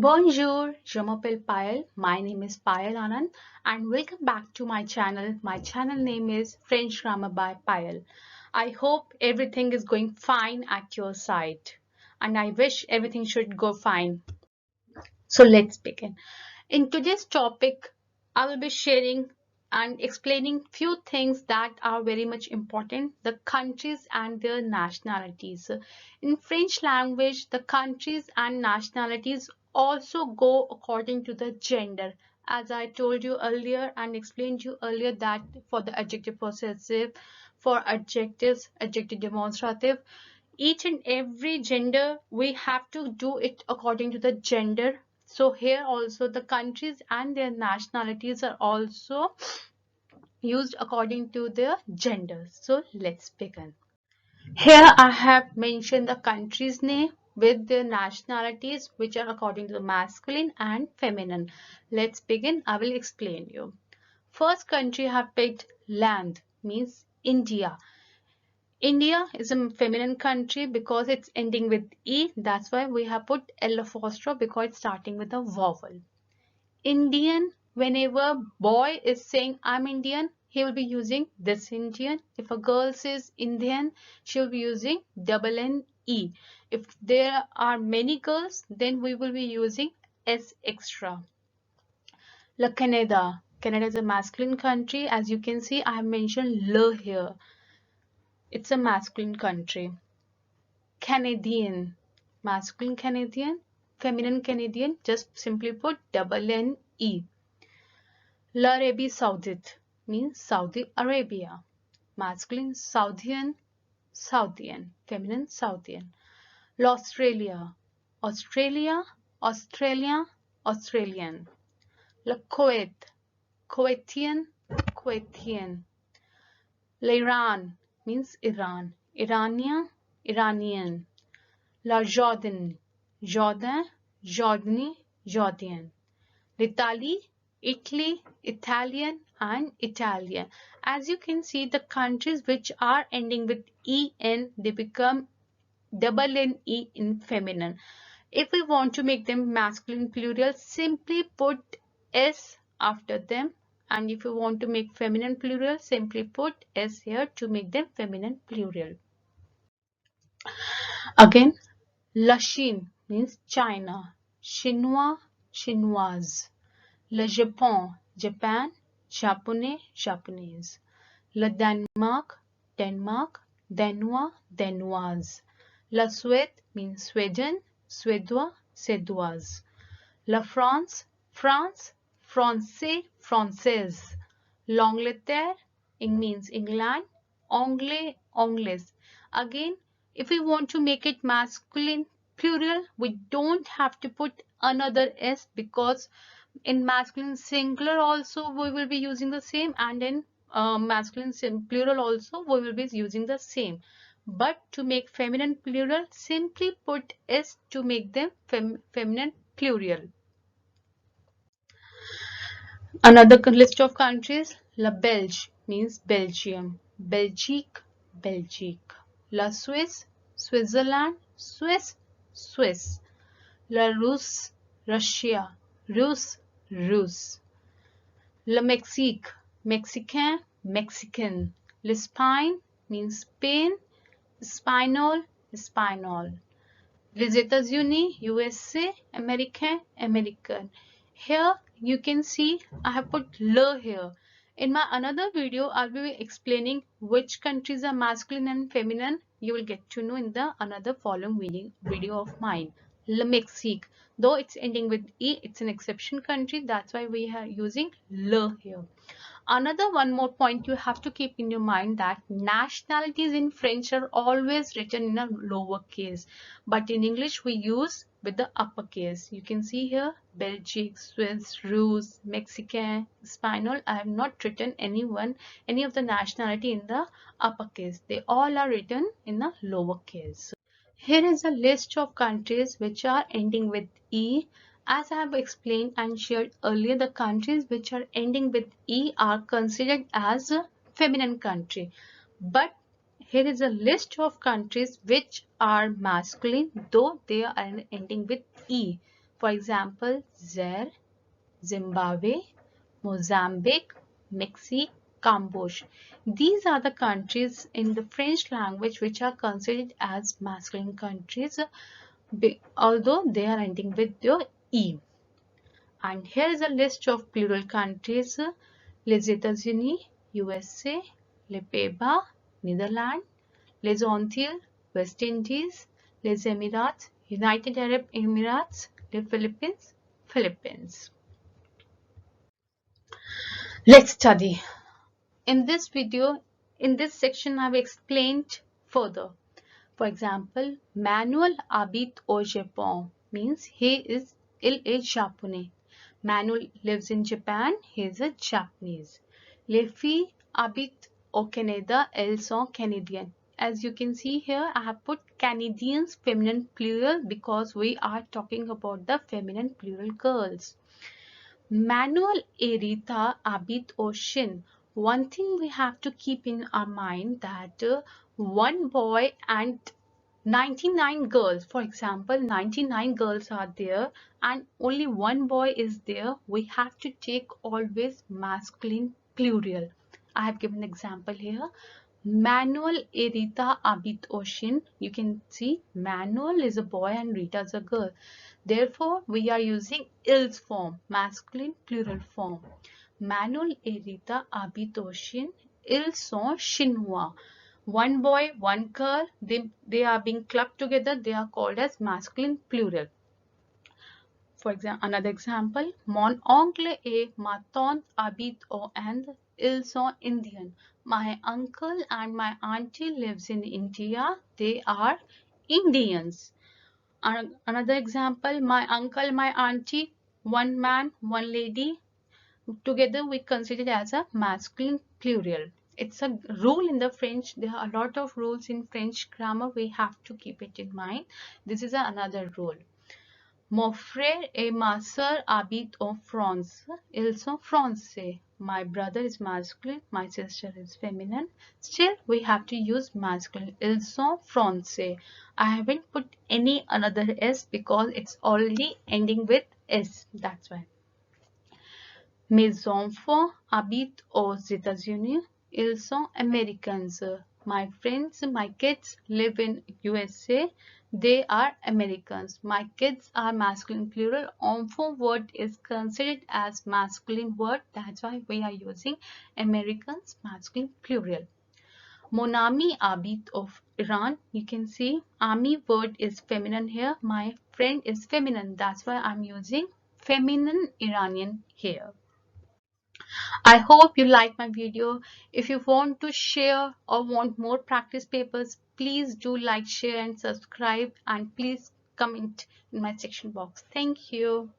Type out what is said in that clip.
Bonjour, je m'appelle Payal. My name is Payal Anand and welcome back to my channel. My channel name is French Grammar by Payal. I hope everything is going fine at your side and I wish everything should go fine. So let's begin. In today's topic, I will be sharing and explaining few things that are very much important, the countries and their nationalities. In French language, the countries and nationalities also go according to the gender. As I told you earlier and explained you earlier that for the adjective possessive, for adjectives, adjective demonstrative, each and every gender we have to do it according to the gender. So here also the countries and their nationalities are also used according to their genders. So let's begin. Here I have mentioned the country's name with their nationalities which are according to the masculine and feminine. Let's begin. I will explain you. First country I have picked land, means India. India is a feminine country because it's ending with E. That's why we have put L apostrophe because it's starting with a vowel. Indian, whenever boy is saying I'm Indian, he will be using this Indian. If a girl says Indian, she will be using double N E. If there are many girls, then we will be using S extra. La Canada. Canada is a masculine country. As you can see, I have mentioned le here. It's a masculine country. Canadian, masculine Canadian, feminine Canadian, just simply put double N E. L'Arabie Saoudite means Saudi Arabia, masculine Saudian, Saudian, feminine Saudian. L'Australia, Australia, Australia, Australian. Le Kuwait, Kuwaitian, Kuwaitian. L'Iran means Iran, Iranian, Iranian. La Jordan, Jordan, Jordani, Jordan. L'Italie, Italy, Italian and Italian. As you can see, the countries which are ending with en, they become double N-E in feminine. If we want to make them masculine plural, simply put S after them. And if you want to make feminine plural, simply put S here to make them feminine plural. Again, La Chine means China, Chinois, Chinoise. Le Japon, Japan, Japonais, Japanese. Le Danemark, Denmark, Danois, Danoise. La Suède means Sweden, Suédois, Suédoise. La France, France, Français, Française. L'Angleterre, it means England, Anglais, Anglaise. Again, if we want to make it masculine plural, we don't have to put another S because in masculine singular also we will be using the same, and in masculine plural also we will be using the same. But to make feminine plural, simply put S to make them feminine plural. Another list of countries, La Belge means Belgium, Belgique, Belgique. La Suisse, Switzerland, Swiss, Swiss. La Russe, Russia, Rus, Rus. Le Mexique, Mexicain, Mexican. L'Espagne means Spain, Espagnol, Espagnol. Les États-Unis, USA, American, American. Here you can see I have put le here. In my another video, I'll be explaining which countries are masculine and feminine. You will get to know in the another following video of mine. Le Mexique. Though it's ending with E, it's an exception country. That's why we are using le here. Another one more point you have to keep in your mind that nationalities in French are always written in a lower case, but in English we use with the uppercase. You can see here Belgique, Swiss, Rus, Mexican, Spanish. I have not written any of the nationality in the uppercase. They all are written in the lowercase. Here is a list of countries which are ending with E. As I have explained and shared earlier, the countries which are ending with E are considered as a feminine country. But here is a list of countries which are masculine, though they are ending with E. For example, Zaire, Zimbabwe, Mozambique, Mexico, Cambodia. These are the countries in the French language which are considered as masculine countries, although they are ending with your E. And here is a list of plural countries: Les États-Unis, USA, Les Pays-Bas, Netherlands, Les Antilles, West Indies, Les Emirates, United Arab Emirates, Les Philippines, Philippines. Let's study. In this video, in this section, I've explained further. For example, Manuel habite au Japon means il est japonais. Manuel lives in Japan, he is a Japanese. Les filles habitent au Canada, elles sont Canadiennes. As you can see here, I have put Canadians feminine plural because we are talking about the feminine plural girls. Manuel Erita habite au Chine. One thing we have to keep in our mind that one boy and 99 girls, for example, 99 girls are there and only one boy is there, we have to take always masculine plural. I have given an example here. Manuel et Rita habite au Chine. You can see Manuel is a boy and Rita is a girl. Therefore, we are using ils form, masculine plural form. Manuel et Rita habitent au Chine. Ils sont chinois. One boy, one girl, they are being clubbed together. They are called as masculine plural. For example, another example, mon oncle et ma tante habitent au Inde. Ils sont Indian. My uncle and my auntie lives in India. They are Indians. Another example, my uncle, my auntie, one man, one lady. Together we consider it as a masculine plural. It's a rule in the French. There are a lot of rules in French grammar. We have to keep it in mind. This is another rule. Mon frère et ma sœur habitent en France. Ils sont français. My brother is masculine, my sister is feminine. Still, we have to use masculine. Ils sont français. I haven't put any another S because it's already ending with S. That's why. Mes enfants habitent aux États-Unis. Ils sont Americans. My friends, my kids live in USA. They are Americans. My kids are masculine plural. Enfant word is considered as masculine word. That's why we are using Americans masculine plural. Mon ami habite of Iran. You can see ami word is feminine here. My friend is feminine. That's why I'm using feminine Iranian here. I hope you like my video. If you want to share or want more practice papers, please do like, share and subscribe, and please comment in my section box. Thank you.